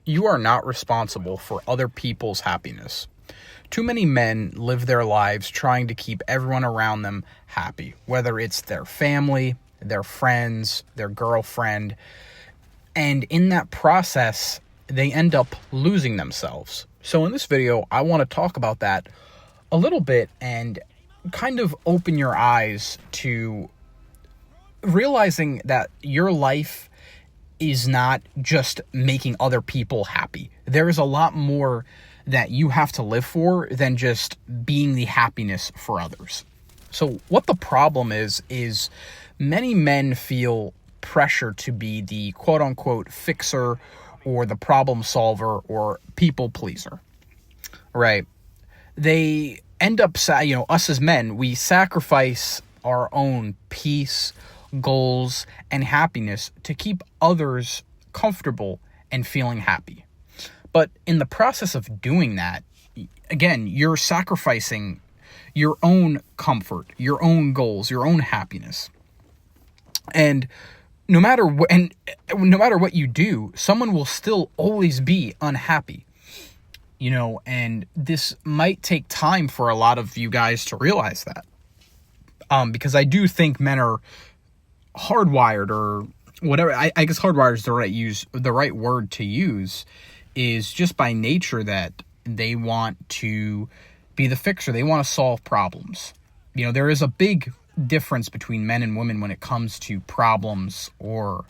You are not responsible for other people's happiness. Too many men live their lives trying to keep everyone around them happy, whether it's their family, their friends, their girlfriend, and in that process, they end up losing themselves. So in this video, I want to talk about that a little bit and kind of open your eyes to realizing that your life is not just making other people happy. There is a lot more that you have to live for than just being the happiness for others. So what the problem is many men feel pressure to be the quote-unquote fixer or the problem solver or people pleaser, right? They end up, us as men, we sacrifice our own peace, goals, and happiness to keep others comfortable and feeling happy. But in the process of doing that, again, you're sacrificing your own comfort, your own goals, your own happiness. And no matter what you do, someone will still always be unhappy. And this might take time for a lot of you guys to realize that. Because I do think men are hardwired, or whatever. I guess hardwired is the right word to use, is just by nature that they want to be the fixer. They want to solve problems. There is a big difference between men and women when it comes to problems or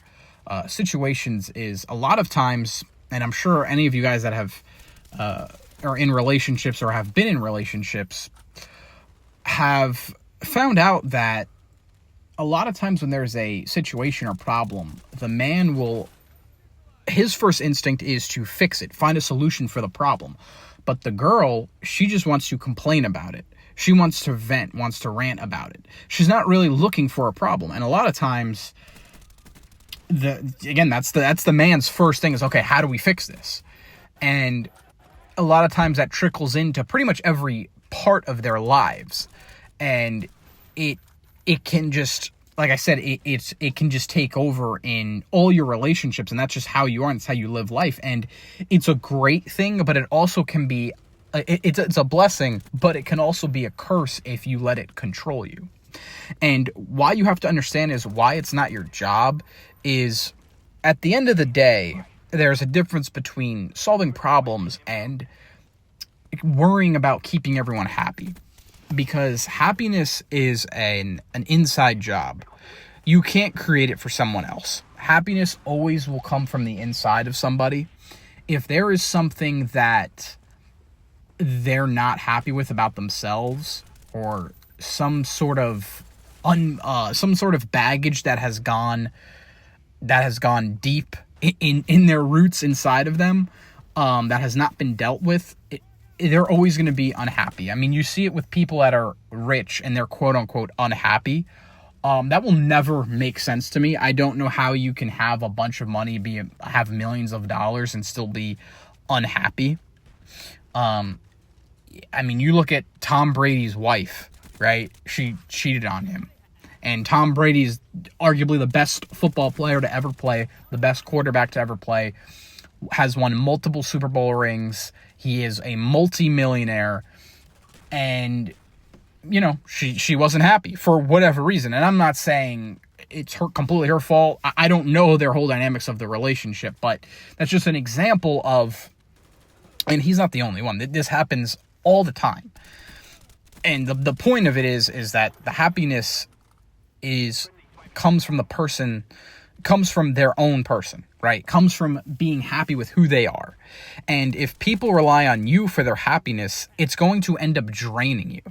situations. Is a lot of times, and I'm sure any of you guys that have are in relationships or have been in relationships have found out that a lot of times when there's a situation or problem, the man his first instinct is to fix it, find a solution for the problem. But the girl, she just wants to complain about it. She wants to vent, wants to rant about it. She's not really looking for a problem. And a lot of times, that's the man's first thing is, okay, how do we fix this? And a lot of times that trickles into pretty much every part of their lives. And it can just, like I said, it can just take over in all your relationships, and that's just how you are, and it's how you live life. And it's a great thing, but it also can be, it's a blessing, but it can also be a curse if you let it control you. And why you have to understand is why it's not your job is, at the end of the day, there's a difference between solving problems and worrying about keeping everyone happy. Because happiness is an inside job. You can't create it for someone else. Happiness always will come from the inside of somebody. If there is something that they're not happy with about themselves, or some sort of baggage that has gone deep in their roots inside of them, that has not been dealt with, they're always going to be unhappy. I mean, you see it with people that are rich and they're quote-unquote unhappy. That will never make sense to me. I don't know how you can have a bunch of money, have millions of dollars, and still be unhappy. I mean, you look at Tom Brady's wife, right? She cheated on him. And Tom Brady's arguably the best football player to ever play, the best quarterback to ever play, has won multiple Super Bowl rings. He is a multi-millionaire, and, she wasn't happy for whatever reason. And I'm not saying it's completely her fault. I don't know their whole dynamics of the relationship, but that's just an example of, and he's not the only one. This happens all the time. And the point of it is that the happiness comes from their own person, right? Comes from being happy with who they are. And if people rely on you for their happiness, it's going to end up draining you.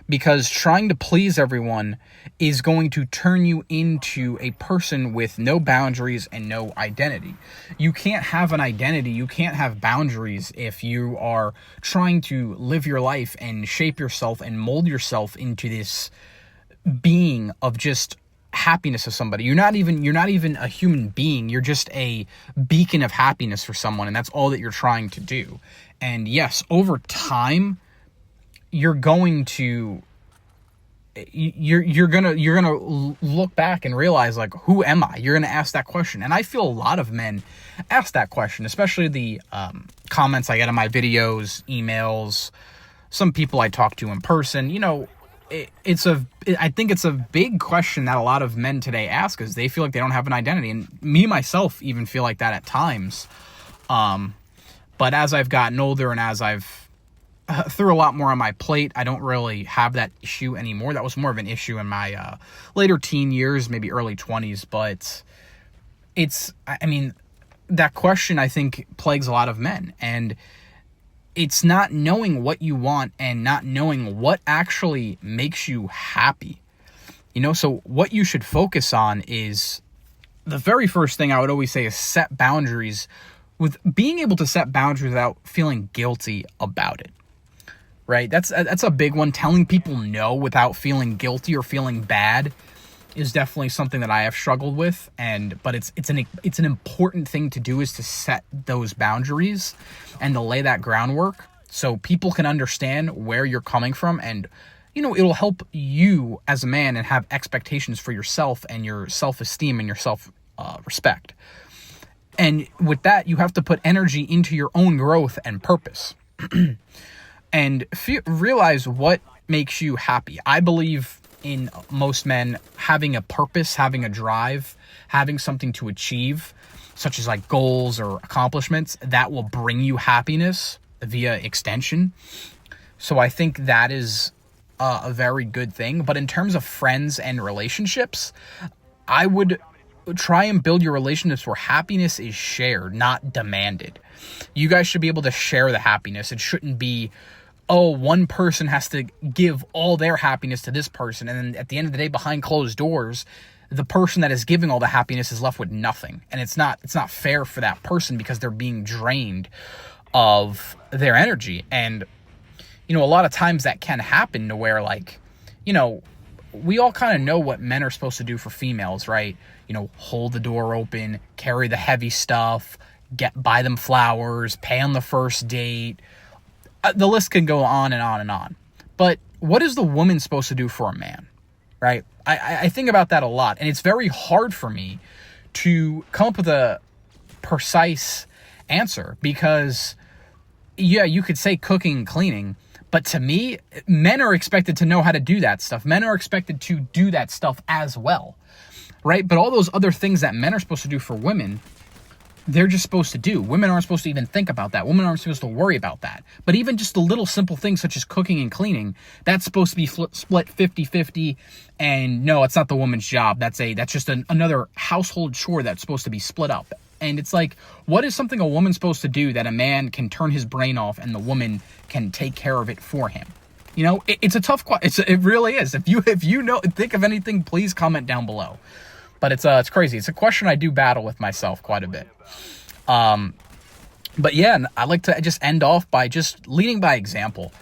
Because trying to please everyone is going to turn you into a person with no boundaries and no identity. You can't have an identity, you can't have boundaries if you are trying to live your life and shape yourself and mold yourself into this being of just happiness of somebody. You're not even a human being. You're just a beacon of happiness for someone, and that's all that you're trying to do. And yes, over time, you're going to you're gonna look back and realize, like, who am I? You're gonna ask that question. And I feel a lot of men ask that question, especially the comments I get on my videos, emails, some people I talk to in person. You know, I think it's a big question that a lot of men today ask, is they feel like they don't have an identity. And me, myself, even feel like that at times. But as I've gotten older and as I've threw a lot more on my plate, I don't really have that issue anymore. That was more of an issue in my later teen years, maybe early 20s. But I mean, that question, I think, plagues a lot of men. And it's not knowing what you want and not knowing what actually makes you happy. You know, so what you should focus on is, the very first thing I would always say is set boundaries, with being able to set boundaries without feeling guilty about it. Right? That's a big one. Telling people no without feeling guilty or feeling bad is definitely something that I have struggled with. But it's an important thing to do, is to set those boundaries and to lay that groundwork so people can understand where you're coming from. And, you know, it'll help you as a man and have expectations for yourself and your self-esteem and your self-respect. And with that, you have to put energy into your own growth and purpose. And realize what makes you happy. I believe in most men having a purpose, having a drive, having something to achieve, such as like goals or accomplishments, that will bring you happiness via extension. So I think that is a very good thing. But in terms of friends and relationships, I would try and build your relationships where happiness is shared, not demanded. You guys should be able to share the happiness. It shouldn't be, oh, one person has to give all their happiness to this person, and then at the end of the day, behind closed doors, the person that is giving all the happiness is left with nothing. And it's not fair for that person, because they're being drained of their energy. And, you know, a lot of times that can happen to where, like, you know, we all kind of know what men are supposed to do for females, right? You know, hold the door open, carry the heavy stuff, buy them flowers, pay on the first date. The list can go on and on and on. But what is the woman supposed to do for a man, right? I think about that a lot. And it's very hard for me to come up with a precise answer, because, yeah, you could say cooking and cleaning, but to me, men are expected to know how to do that stuff. Men are expected to do that stuff as well, right? But all those other things that men are supposed to do for women, they're just supposed to do. Women aren't supposed to even think about that. Women aren't supposed to worry about that. But even just the little simple things such as cooking and cleaning, that's supposed to be split 50-50. And no, it's not the woman's job. That's just another household chore that's supposed to be split up. And it's like, what is something a woman's supposed to do that a man can turn his brain off and the woman can take care of it for him? You know, it's a tough question. It really is. If you know, think of anything, please comment down below. But it's crazy. It's a question I do battle with myself quite a bit. But yeah, I like to just end off by just leading by example.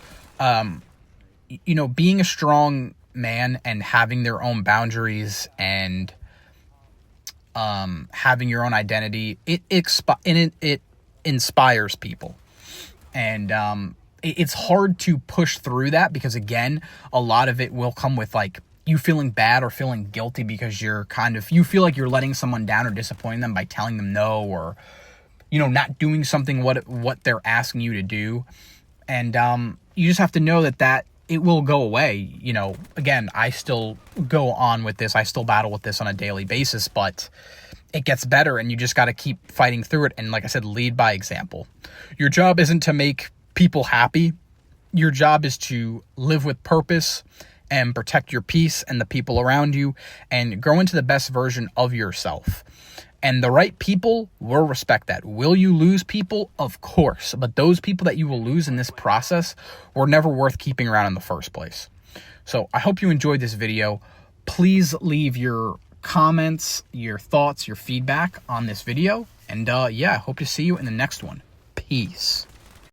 You know, being a strong man and having their own boundaries and having your own identity, it inspires people. And it's hard to push through that, because again, a lot of it will come with like you feeling bad or feeling guilty because you feel like you're letting someone down or disappointing them by telling them no, or, you know, not doing something what they're asking you to do. And you just have to know that it will go away. You know, again, I still go on with this. I still battle with this on a daily basis, but it gets better, and you just got to keep fighting through it. And like I said, lead by example. Your job isn't to make people happy. Your job is to live with purpose and protect your peace and the people around you, and grow into the best version of yourself. And the right people will respect that. Will you lose people? Of course. But those people that you will lose in this process were never worth keeping around in the first place. So I hope you enjoyed this video. Please leave your comments, your thoughts, your feedback on this video. And yeah, I hope to see you in the next one. Peace.